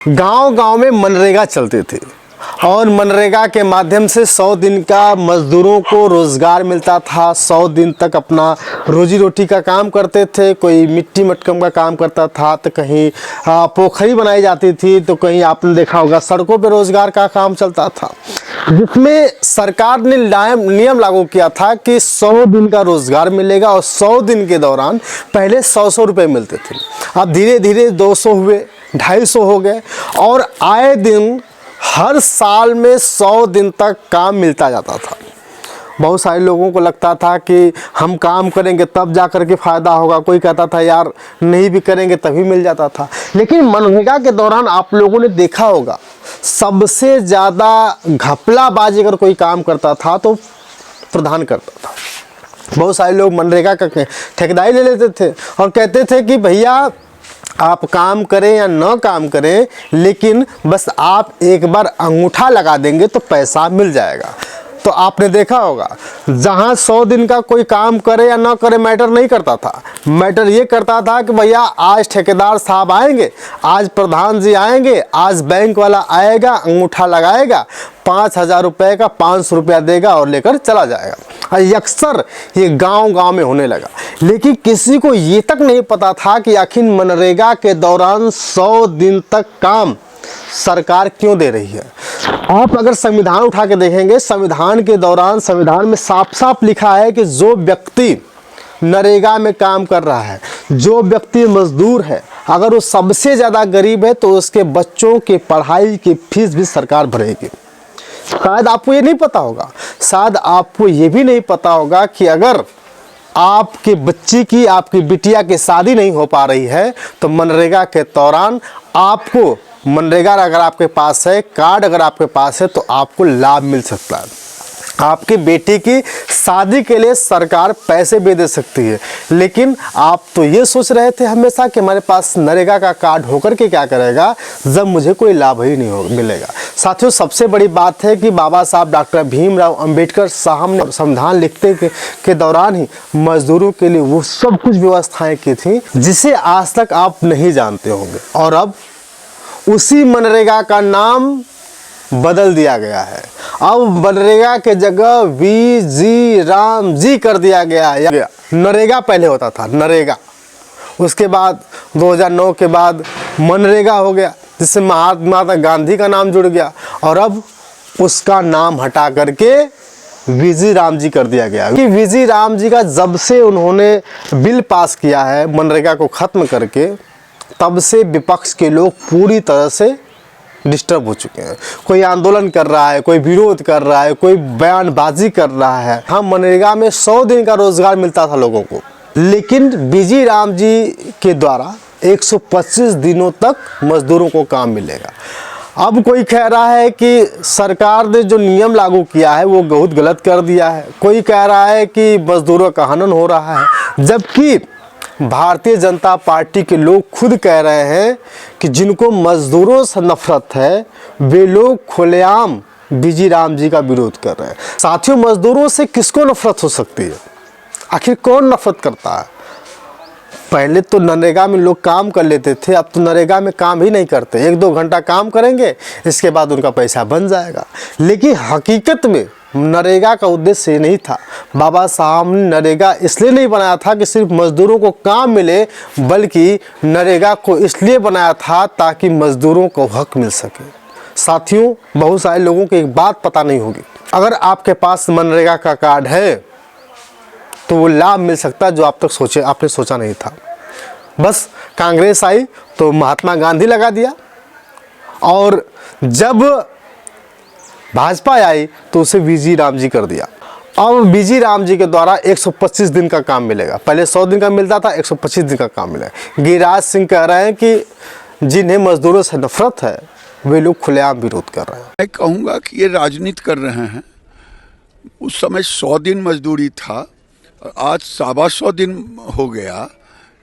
गांव गांव में मनरेगा चलते थे और मनरेगा के माध्यम से 100 दिन का मजदूरों को रोज़गार मिलता था। 100 दिन तक अपना रोजी रोटी का काम करते थे। कोई मिट्टी मटकम का काम करता था तो कहीं पोखरी बनाई जाती थी, तो कहीं आपने देखा होगा सड़कों पे रोज़गार का काम चलता था, जिसमें सरकार ने नियम लागू किया था कि 100 दिन का रोज़गार मिलेगा और 100 दिन के दौरान पहले 100 रुपये मिलते थे। अब धीरे धीरे 200 हुए, 250 हो गए और आए दिन हर साल में 100 दिन तक काम मिलता जाता था। बहुत सारे लोगों को लगता था कि हम काम करेंगे तब जा कर के फ़ायदा होगा। कोई कहता था यार नहीं भी करेंगे तभी मिल जाता था। लेकिन मनरेगा के दौरान आप लोगों ने देखा होगा सबसे ज़्यादा घपलाबाजी अगर कोई काम करता था तो प्रधान करता था। बहुत सारे लोग मनरेगा का ठेकेदारी ले लेते थे और कहते थे कि भैया आप काम करें या न काम करें, लेकिन बस आप एक बार अंगूठा लगा देंगे तो पैसा मिल जाएगा। तो आपने देखा होगा जहां 100 दिन का कोई काम करे या ना करे मैटर नहीं करता था। मैटर ये करता था कि भैया आज ठेकेदार साहब आएंगे, आज प्रधान जी आएंगे, आज बैंक वाला आएगा, अंगूठा लगाएगा, 5,000 रुपये का 500 रुपया देगा और लेकर चला जाएगा। अक्सर ये गांव-गांव में होने लगा। लेकिन किसी को ये तक नहीं पता था कि आखिर मनरेगा के दौरान 100 दिन तक काम सरकार क्यों दे रही है। आप अगर संविधान उठा के देखेंगे, संविधान के दौरान संविधान में साफ साफ लिखा है कि जो व्यक्ति नरेगा में काम कर रहा है, जो व्यक्ति मजदूर है, अगर वो सबसे ज़्यादा गरीब है तो उसके बच्चों के पढ़ाई की फीस भी सरकार भरेगी। शायद आपको ये नहीं पता होगा, शायद आपको ये भी नहीं पता होगा कि अगर आपके बच्ची की, आपकी बिटिया की शादी नहीं हो पा रही है तो मनरेगा के दौरान आपको, मनरेगा अगर आपके पास है, कार्ड अगर आपके पास है तो आपको लाभ मिल सकता है। आपकी बेटी की शादी के लिए सरकार पैसे भी दे सकती है। लेकिन आप तो ये सोच रहे थे हमेशा कि हमारे पास नरेगा का कार्ड होकर के क्या करेगा जब मुझे कोई लाभ ही नहीं मिलेगा। साथियों, सबसे बड़ी बात है कि बाबा साहब डॉक्टर भीमराव अंबेडकर साहब ने संविधान लिखते के दौरान ही मजदूरों के लिए वो सब कुछ व्यवस्थाएं की थी जिसे आज तक आप नहीं जानते होंगे। और अब उसी मनरेगा का नाम बदल दिया गया है। अब मनरेगा के जगह वीजी राम जी कर दिया गया। नरेगा पहले होता था, नरेगा। उसके बाद 2009 के बाद मनरेगा हो गया, जिससे महात्मा गांधी का नाम जुड़ गया और अब उसका नाम हटा करके वीजी राम जी कर दिया गया। कि वीजी राम जी का जब से उन्होंने बिल पास किया है मनरेगा को ख़त्म करके, तब से विपक्ष के लोग पूरी तरह से डिस्टर्ब हो चुके हैं। कोई आंदोलन कर रहा है, कोई विरोध कर रहा है, कोई बयानबाजी कर रहा है। हाँ, मनरेगा में 100 दिन का रोजगार मिलता था लोगों को, लेकिन वीजी राम जी के द्वारा 125 दिनों तक मजदूरों को काम मिलेगा। अब कोई कह रहा है कि सरकार ने जो नियम लागू किया है वो बहुत गलत कर दिया है। कोई कह रहा है कि मजदूरों का हनन हो रहा है, जबकि भारतीय जनता पार्टी के लोग खुद कह रहे हैं कि जिनको मजदूरों से नफरत है वे लोग खुलेआम वीजी राम जी का विरोध कर रहे हैं। साथियों, मजदूरों से किसको नफरत हो सकती है? आखिर कौन नफरत करता है? पहले तो नरेगा में लोग काम कर लेते थे, अब तो नरेगा में काम ही नहीं करते। 1-2 घंटा काम करेंगे, इसके बाद उनका पैसा बन जाएगा। लेकिन हकीकत में नरेगा का उद्देश्य ये नहीं था। बाबा साहब ने नरेगा इसलिए नहीं बनाया था कि सिर्फ मजदूरों को काम मिले, बल्कि नरेगा को इसलिए बनाया था ताकि मजदूरों को हक मिल सके। साथियों, बहुत सारे लोगों को एक बात पता नहीं होगी, अगर आपके पास मनरेगा का कार्ड है तो वो लाभ मिल सकता है जो आपने सोचा नहीं था। बस कांग्रेस आई तो महात्मा गांधी लगा दिया, और जब भाजपा आई तो उसे वीजी राम जी कर दिया। अब वीजी राम जी के द्वारा 125 दिन का काम मिलेगा। पहले 100 दिन का मिलता था, 125 दिन का काम मिलेगा। गिरिराज सिंह कह रहे हैं कि जिन्हें मजदूरों से नफरत है वे लोग खुलेआम विरोध कर रहे हैं। मैं कहूँगा कि ये राजनीति कर रहे हैं। उस समय 100 दिन मजदूरी था, आज 125 दिन हो गया।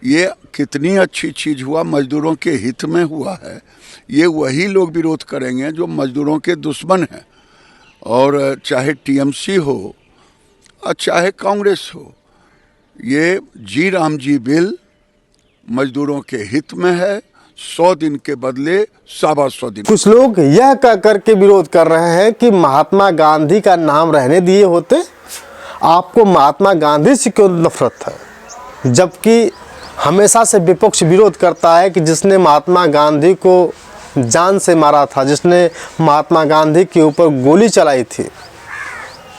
ये कितनी अच्छी चीज़ हुआ, मजदूरों के हित में हुआ है। ये वही लोग विरोध करेंगे जो मजदूरों के दुश्मन हैं, और चाहे टीएमसी हो और चाहे कांग्रेस हो। ये जी राम जी बिल मजदूरों के हित में है, 100 दिन के बदले 125 दिन। कुछ लोग यह कह करके विरोध कर रहे हैं कि महात्मा गांधी का नाम रहने दिए होते, आपको महात्मा गांधी से क्यों नफरत है? जबकि हमेशा से विपक्ष विरोध करता है कि जिसने महात्मा गांधी को जान से मारा था, जिसने महात्मा गांधी के ऊपर गोली चलाई थी,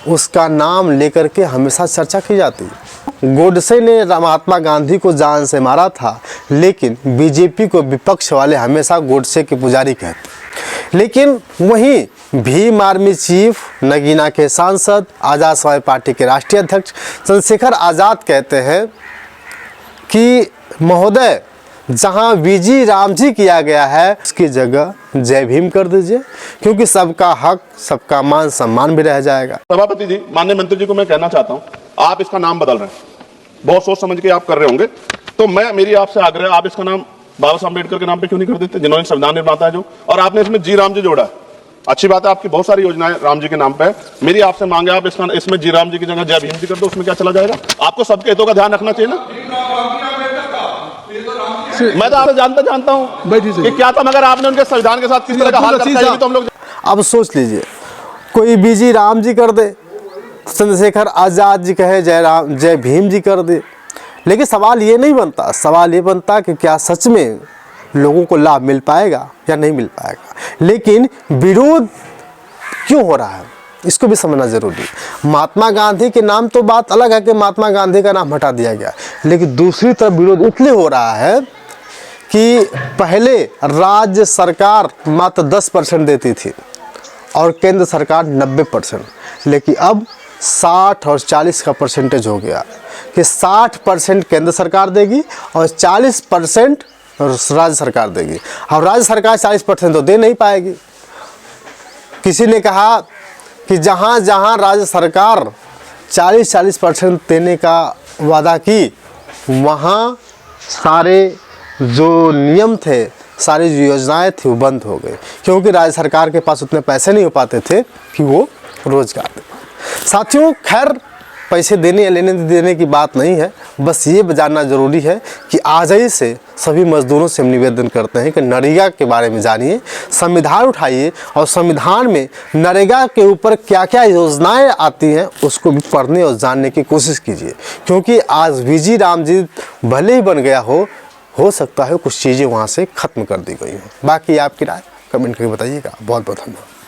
उसका नाम लेकर के हमेशा चर्चा की जाती है। गोडसे ने महात्मा गांधी को जान से मारा था, लेकिन बीजेपी को विपक्ष वाले हमेशा गोडसे के पुजारी कहते। लेकिन वहीं भीम आर्मी चीफ, नगीना के सांसद, आज़ाद समाज पार्टी के राष्ट्रीय अध्यक्ष चंद्रशेखर आज़ाद कहते हैं कि महोदय, जहां वीजी राम जी किया गया है उसकी जगह जय भीम कर दीजिए, क्योंकि सबका हक, सबका मान सम्मान भी रह जाएगा। सभापति जी, माननीय मंत्री जी को मैं कहना चाहता हूं, आप इसका नाम बदल रहे हैं, बहुत सोच समझ के आप कर रहे होंगे, तो मेरी आपसे आग्रह, आप इसका नाम बाबा साहब अम्बेडकर के नाम पे क्यों नहीं कर देते, जिन्होंने संविधान निर्माता है जो, और आपने इसमें जी राम जी जोड़ा है। अच्छी बात है, आपकी बहुत सारी योजनाएं राम जी के नाम पे है। मेरी आपसे मांग है, आप इसमें जी राम जी की जगह जय भीम जी कर दो, उसमें क्या चला जाएगा? आपको सबके हितों का ध्यान रखना चाहिए ना। मैं तो आपसे जानता हूं कि क्या था, मगर आपने उनके संविधान के साथ किस तरह का हाल करता है, तो हम लोग। अब सोच लीजिए, कोई बीजी राम जी कर दे, चंद्रशेखर आज़ाद जी कहे जय भीम जी कर दे, लेकिन सवाल ये नहीं बनता। सवाल ये बनता कि क्या सच में लोगों को लाभ मिल पाएगा या नहीं मिल पाएगा। लेकिन विरोध क्यों हो रहा है, इसको भी समझना जरूरी है। महात्मा गांधी के नाम तो बात अलग है कि महात्मा गांधी का नाम हटा दिया गया, लेकिन दूसरी तरफ विरोध इसलिए हो रहा है कि पहले राज्य सरकार मात्र 10% देती थी और केंद्र सरकार 90%, लेकिन अब 60 और 40 का परसेंटेज हो गया कि 60% केंद्र सरकार देगी और 40% राज्य सरकार देगी। अब राज्य सरकार 40% तो दे नहीं पाएगी। किसी ने कहा कि जहाँ जहाँ राज्य सरकार 40% देने का वादा की, वहाँ सारे जो नियम थे, सारी जो योजनाएं थी वो बंद हो गई, क्योंकि राज्य सरकार के पास उतने पैसे नहीं हो पाते थे कि वो रोजगार दे। साथियों, खैर पैसे देने या लेने देने की बात नहीं है, बस ये जानना ज़रूरी है कि आज ही से सभी मज़दूरों से हम निवेदन करते हैं कि नरेगा के बारे में जानिए, संविधान उठाइए और संविधान में नरेगा के ऊपर क्या क्या योजनाएं आती हैं उसको भी पढ़ने और जानने की कोशिश कीजिए, क्योंकि आज वीजी राम जी भले ही बन गया हो सकता है कुछ चीज़ें वहाँ से ख़त्म कर दी गई हों। बाकी आपकी राय कमेंट करके बताइएगा। बहुत बहुत धन्यवाद।